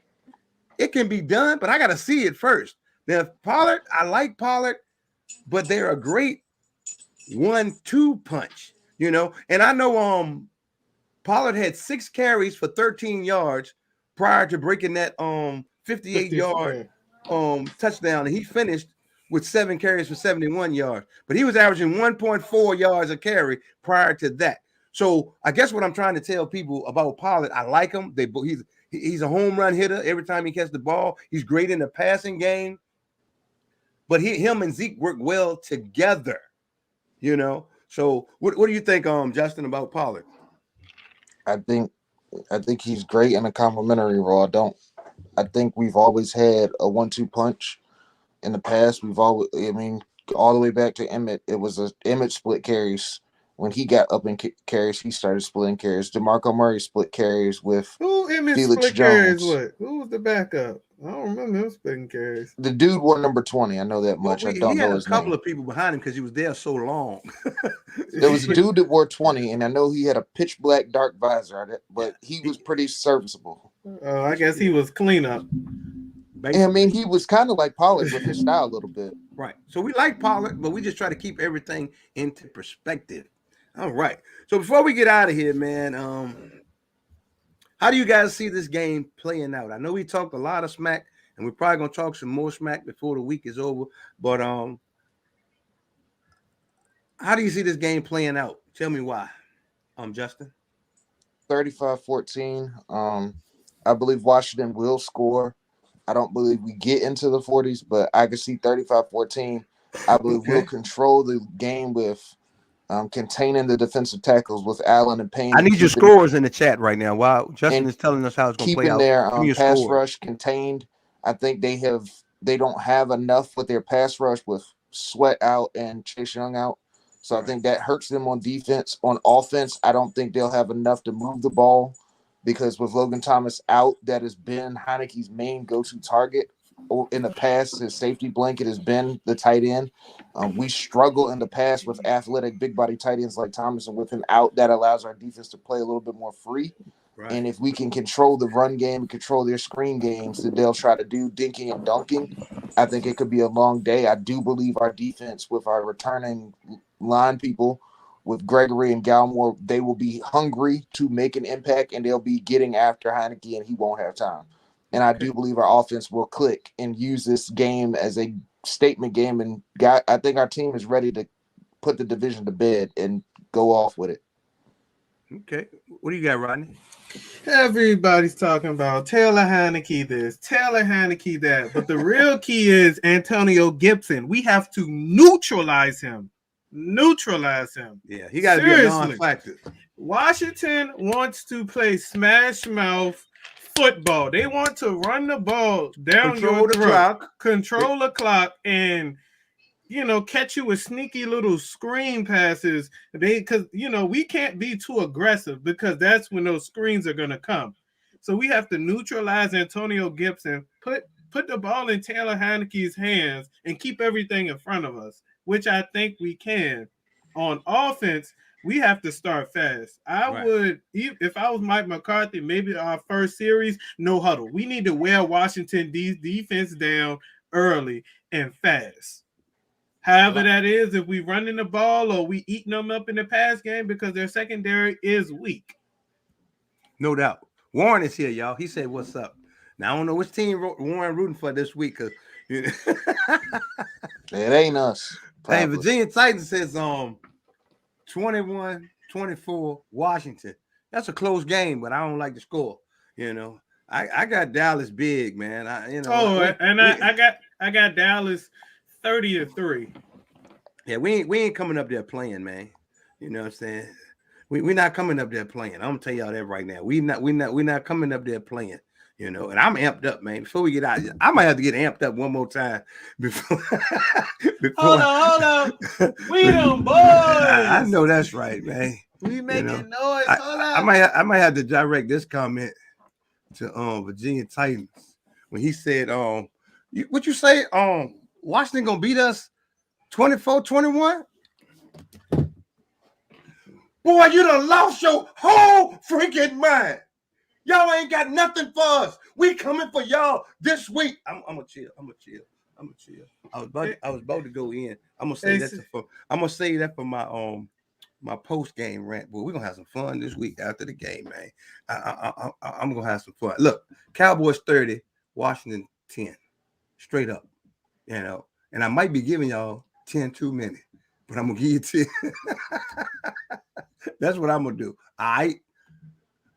it can be done, but I got to see it first. Now, Pollard, I like Pollard, but they're a great 1-2 punch, And I know Pollard had 6 carries for 13 yards prior to breaking that 58-yard touchdown, and he finished with 7 carries for 71 yards. But he was averaging 1.4 yards a carry prior to that. So I guess what I'm trying to tell people about Pollard, I like him. He's a home run hitter every time he catches the ball. He's great in the passing game. But him and Zeke work well together, So what do you think, Justin, about Pollard? I think he's great in a complimentary role. I think we've always had a 1-2 punch in the past. All the way back to Emmett, it was Emmett split carries. When he got up in carries, he started splitting carries. DeMarco Murray split carries with Felix Jones. Who was the backup? I don't remember him splitting carries. The dude wore number 20. I know that much. I don't know his name. He had a couple of people behind him because he was there so long. There was a dude that wore 20, and I know he had a pitch black dark visor, but he was pretty serviceable. Oh, I guess he was cleanup. And, he was kind of like Pollard with his style a little bit. Right. So we like Pollard, but we just try to keep everything into perspective. All right. So before we get out of here, man, how do you guys see this game playing out? I know we talked a lot of smack, and we're probably going to talk some more smack before the week is over. But how do you see this game playing out? Tell me why. Justin? 35-14. I believe Washington will score. I don't believe we get into the 40s, but I can see 35-14. I believe we'll control the game with containing the defensive tackles with Allen and Payne. I need your scores in the chat right now while Justin is telling us how it's going to play out. Keeping their pass rush contained. I think they don't have enough with their pass rush with Sweat out and Chase Young out. So I think that hurts them on defense. On offense, I don't think they'll have enough to move the ball because with Logan Thomas out, that has been Heineke's main go-to target. In the past, his safety blanket has been the tight end. We struggle in the past with athletic, big-body tight ends like Thomas, and with him out, that allows our defense to play a little bit more free. Right. And if we can control the run game and control their screen games that they'll try to do, dinking and dunking, I think it could be a long day. I do believe our defense, with our returning line people, with Gregory and Galmore, they will be hungry to make an impact, and they'll be getting after Heineke, and he won't have time. And I do believe our offense will click and use this game as a statement game. And I think our team is ready to put the division to bed and go off with it. Okay. What do you got, Rodney? Everybody's talking about Taylor Heineke this, Taylor Heineke that. But the real key is Antonio Gibson. We have to neutralize him. Yeah, he got to be a non-factor. Washington wants to play smash mouth football. They want to run the ball down your throat, control the clock, and catch you with sneaky little screen passes. Because we can't be too aggressive because that's when those screens are gonna come. So we have to neutralize Antonio Gibson, put the ball in Taylor Heineke's hands, and keep everything in front of us, which I think we can. On offense, we have to start fast. I would, if I was Mike McCarthy, maybe our first series, no huddle. We need to wear Washington defense down early and fast. However that is, if we running the ball or we eating them up in the pass game because their secondary is weak. No doubt. Warren is here, y'all. He said, "What's up?" Now I don't know which team Warren rooting for this week because it ain't us. Probably. Hey, Virginia Titans says 21-24 Washington. That's a close game, but I don't like the score. I got Dallas big, man. I got Dallas 30-3. Yeah, we ain't coming up there playing, man. You know what I'm saying? We're not coming up there playing. I'm gonna tell y'all that right now. We're not coming up there playing. And I'm amped up, man. Before we get out, I might have to get amped up one more time before. Hold on. We them boys. I know that's right, man. We making noise. Hold on. I might have to direct this comment to Virginia Titans when he said, what you say? Washington gonna beat us 24-21? Boy, you done lost your whole freaking mind. Y'all ain't got nothing for us. We coming for y'all this week. I'm gonna chill. I was about to go in. I'm gonna say that for my my post game rant. But we're gonna have some fun this week after the game, man. I'm gonna have some fun. Look, Cowboys 30, Washington 10, straight up. And I might be giving y'all 10 too many, but I'm gonna give you 10. That's what I'm gonna do. All right.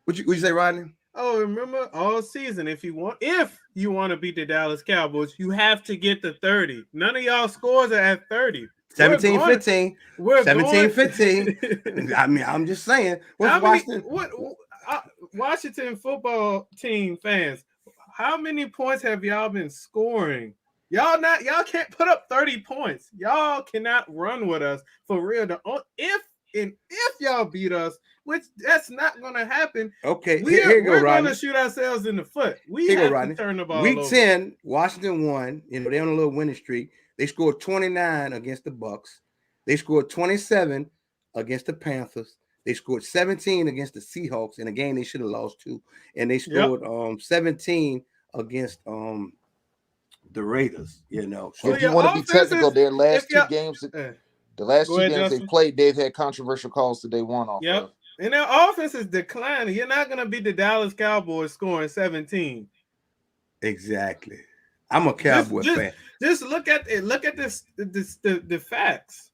What you say, Rodney? Oh, remember all season, if you want to beat the Dallas Cowboys, you have to get to 30. None of y'all scores are at 30. 17-15. 17-15. I mean, I'm just saying. Washington football team fans, how many points have y'all been scoring? Y'all can't put up 30 points. Y'all cannot run with us for real. If y'all beat us, which that's not going to happen. Okay, we're going to shoot ourselves in the foot. We have to turn the ball Week over. 10, Washington won. They're on a little winning streak. They scored 29 against the Bucks. They scored 27 against the Panthers. They scored 17 against the Seahawks in a game they should have lost to. And they scored 17 against the Raiders. So if you want to be technical, their last two games. The last two games they played, they've had controversial calls that they won off of. And their offense is declining. You're not going to beat the Dallas Cowboys scoring 17. Exactly. I'm a Cowboy fan. Just look at the facts.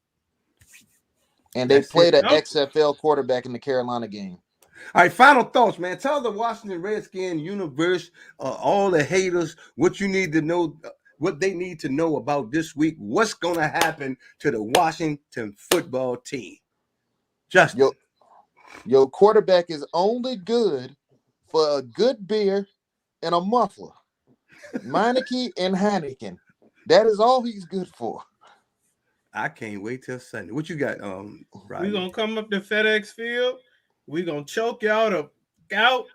And they played an XFL quarterback in the Carolina game. All right, final thoughts, man. Tell the Washington Redskins universe, all the haters, what you need to know. What they need to know about this week, what's going to happen to the Washington football team. Justin. Your quarterback is only good for a good beer and a muffler. Meineke and Heineken. That is all he's good for. I can't wait till Sunday. What you got, Ryan? We're going to come up to FedEx Field. We're going to choke y'all out.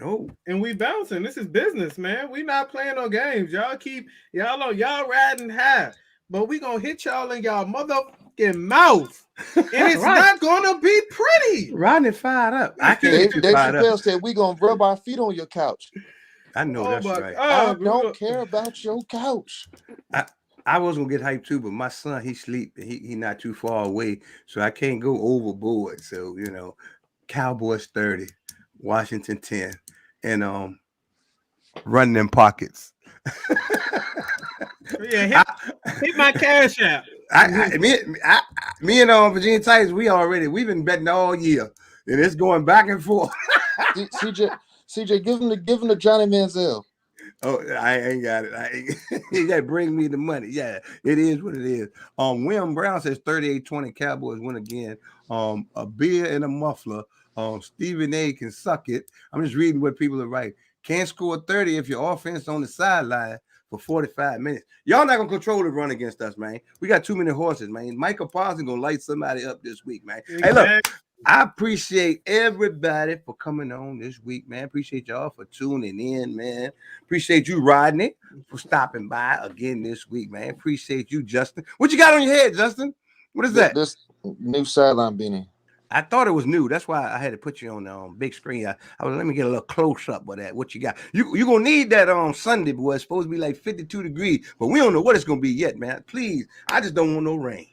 Oh, and we bouncing. This is business, man. We not playing no games. Y'all riding high, but we gonna hit y'all in y'all motherfucking mouth, and it's not gonna be pretty. Rodney fired up. I can't. Dave Chappelle said we gonna rub our feet on your couch. I know that's right. I don't care about your couch. I was gonna get hyped too, but my son he sleep and he not too far away, so I can't go overboard. So Cowboys 30, Washington 10. And Run them pockets. Yeah, hit my cash app. Me and Virginia Titans, we've been betting all year, and it's going back and forth. CJ, give him the Johnny Manziel. Oh, I ain't got it. You got to bring me the money. Yeah, it is what it is. William Brown says 38-20 Cowboys win again. A beer and a muffler. Stephen A can suck it. I'm just reading what people are writing. Can't score 30 if your offense on the sideline for 45 minutes. Y'all not gonna control the run against us, man. We got too many horses, man. Michael Parsons gonna light somebody up this week, man. Exactly. Hey, look. I appreciate everybody for coming on this week, man. Appreciate y'all for tuning in, man. Appreciate you, Rodney, for stopping by again this week, man. Appreciate you, Justin. What you got on your head, Justin? What is that? This new sideline beanie. I thought it was new. That's why I had to put you on the big screen. I was let me get a little close up with that. What you got? You gonna need that on Sunday, boy. It's supposed to be like 52 degrees, but we don't know what it's gonna be yet, man. Please, I just don't want no rain.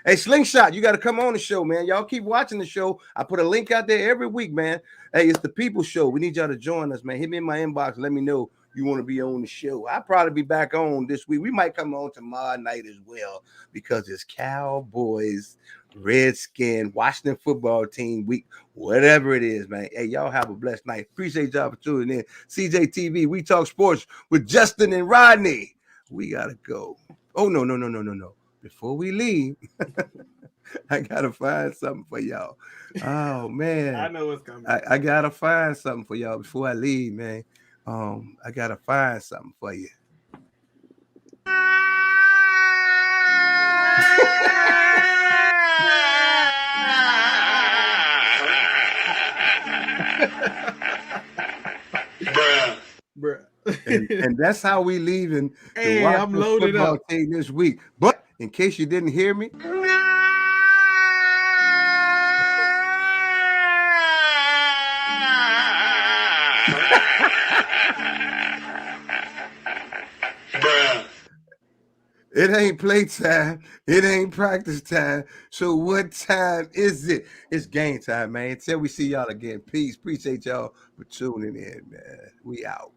Hey, Slingshot, you got to come on the show, man. Y'all keep watching the show. I put a link out there every week, man. Hey, it's the People Show. We need y'all to join us, man. Hit me in my inbox. Let me know you want to be on the show. I'll probably be back on this week. We might come on tomorrow night as well because it's Cowboys, Redskins, Washington football team week, whatever it is, man. Hey, y'all have a blessed night. Appreciate y'all for tuning in. CJTv, we talk sports with Justin and Rodney. We got to go. Oh, no. Before we leave, I gotta find something for y'all. Oh man, I know what's coming. I gotta find something for y'all before I leave, man. I gotta find something for you. Bruh. And that's how we leaving the I'm loaded football up team this week. But in case you didn't hear me, it ain't playtime. It ain't practice time. So what time is it? It's game time, man. Until we see y'all again. Peace. Appreciate y'all for tuning in, man. We out.